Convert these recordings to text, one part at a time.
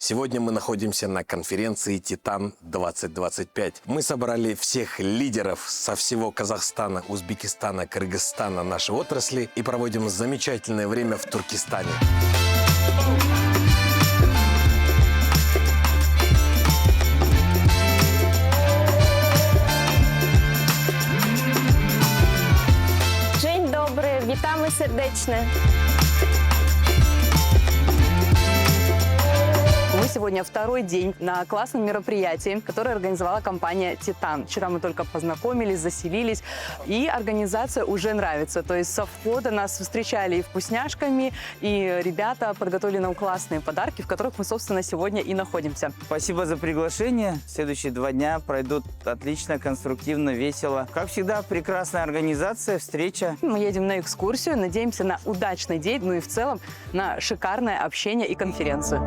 Сегодня мы находимся на конференции «Титан-2025». Мы собрали всех лидеров со всего Казахстана, Узбекистана, Кыргызстана нашей отрасли и проводим замечательное время в Туркестане. Dzień dobry, witamy serdecznie. Мы сегодня второй день на классном мероприятии, которое организовала компания «Титан». Вчера мы только познакомились, заселились, и организация уже нравится. То есть со входа нас встречали и вкусняшками, и ребята подготовили нам классные подарки, в которых мы, собственно, сегодня и находимся. Спасибо за приглашение. Следующие 2 дня пройдут отлично, конструктивно, весело. Как всегда, прекрасная организация, встреча. Мы едем на экскурсию, надеемся на удачный день, ну и в целом на шикарное общение и конференцию.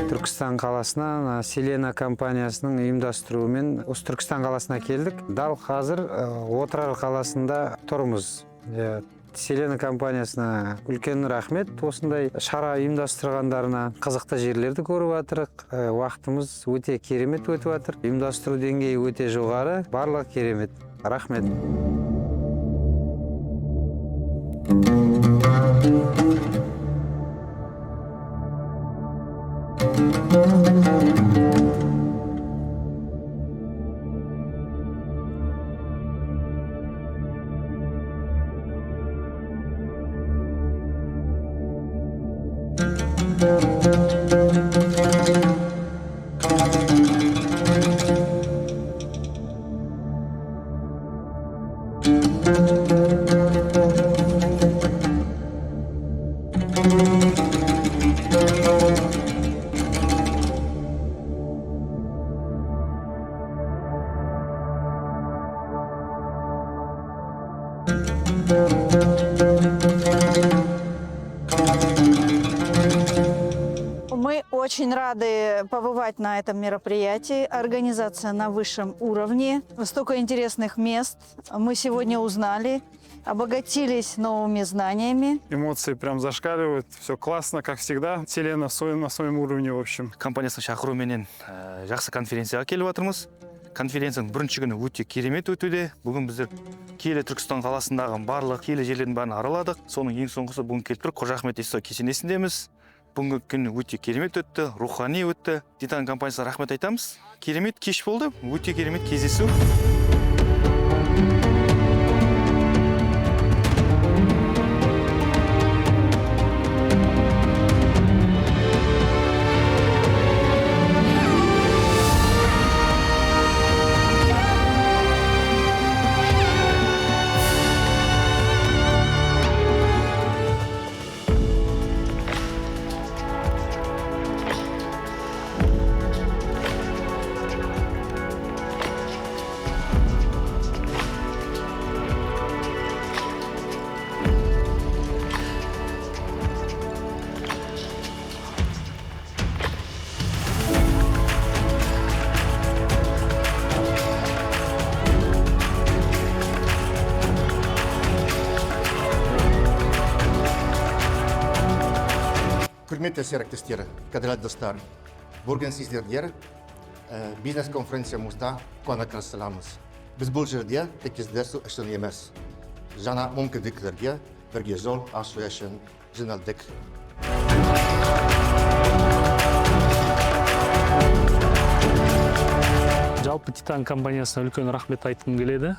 Түркістан қаласына Селена компаниясының ұйымдастыруымен осы Түркістан қаласына келдік. Дал қазір Отырар қаласында тұрмыз. Селена компаниясына үлкен рахмет. Осындай шара ұйымдастырғандарына, қызықты жерлерді көріп жатырық. Уақытымыз өте керемет өтіп жатыр. Ұйымдастыру деңгейі өте жоғары, барлығы керемет. Рахмет. Мы очень рады побывать на этом мероприятии. Организация на высшем уровне. Столько интересных мест мы сегодня узнали, обогатились новыми знаниями. Эмоции прям зашкаливают. Все классно, как всегда. Селена на своем уровне, в общем. Компаниясының шақыруыменен жақсы конференцияға келіп жатырмыз. Конференцияның бірінші күні өте керемет өтуде. Бүгін біздер киелі Түркістан қаласындағы барлық киелі жерлердің бәрін араладық. Соның ең соңғысы бүгін келіп тұр. Қожа Ахмет Яссауи кесенесіндеміз. Бүгінгі күн өте керемет өтті, рухани өтті. Титан компаниясына рахмет айтамыз. Керемет кеш болды, өте керемет кездесу. Құрметті серіктестер, қадірлі достар, бүгін сіздердер бизнес конференциямызда қуана қарсыламыз. Біз бұл жерде тек кездесу үшін емес, жаңа мүмкіндіктерге бірге жол ашу үшін жиналдық. Жалпы Титан компаниясына үлкен рахмет айтқым келеді.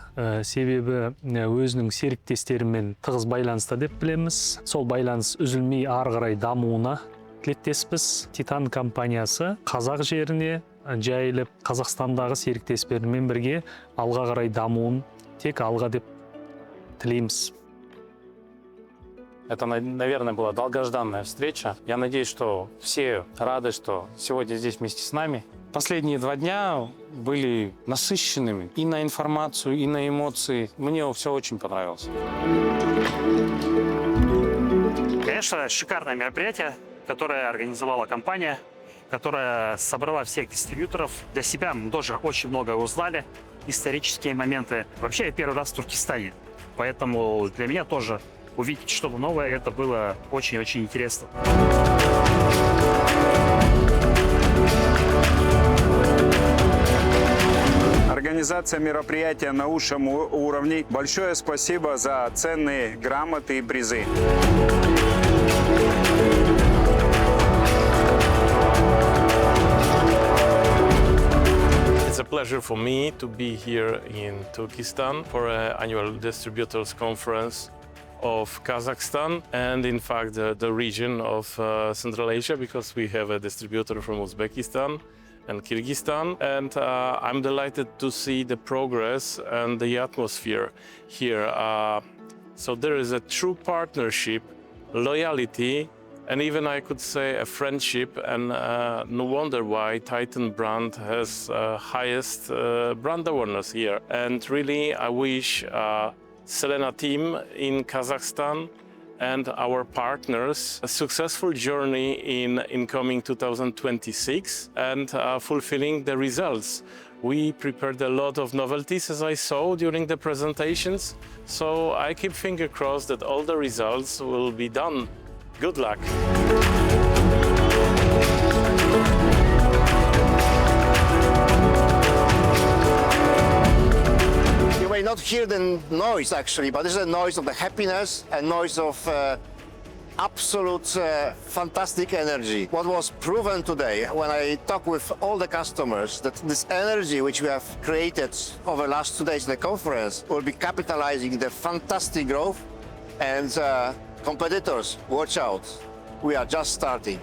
Себебі өзінің серіктестерімен тығыз байланыста деп білеміз. Сол байланыс үзілмей ары қарай дамуына тілектеспіз. Титан компаниясы қазақ жеріне жайылып, Қазақстандағы серіктестерімен бірге алға қарай дамуын тек алға деп тілейміз. Это, наверное, была долгожданная встреча. Я надеюсь, что все рады, что сегодня здесь вместе с нами. Последние 2 дня были насыщенными и на информацию, и на эмоции. Мне все очень понравилось. Конечно, шикарное мероприятие, которое организовала компания, которая собрала всех дистрибьюторов. Для себя мы тоже очень много узнали, исторические моменты. Вообще, я первый раз в Туркестане, поэтому для меня тоже увидеть что-то новое, это было очень-очень интересно. Организация мероприятия на высшем уровне. Большое спасибо за ценные грамоты и призы. It's a pleasure for me to be here in Turkestan for an annual distributors conference of Kazakhstan and in fact the region of Central Asia, because we have a distributor from Uzbekistan and Kyrgyzstan, and I'm delighted to see the progress and the atmosphere here. So there is a true partnership, loyalty, and even I could say a friendship, and no wonder why Titan brand has highest brand awareness here. And really I wish Selena team in Kazakhstan and our partners a successful journey in incoming 2026 and fulfilling the results. We prepared a lot of novelties, as I saw during the presentations, so I keep finger crossed that all the results will be done. Good luck. You may not hear the noise actually, but this is a noise of the happiness, a noise of absolute fantastic energy. What was proven today when I talk with all the customers, that this energy which we have created over the last 2 days in the conference will be capitalizing the fantastic growth, and competitors, watch out, we are just starting.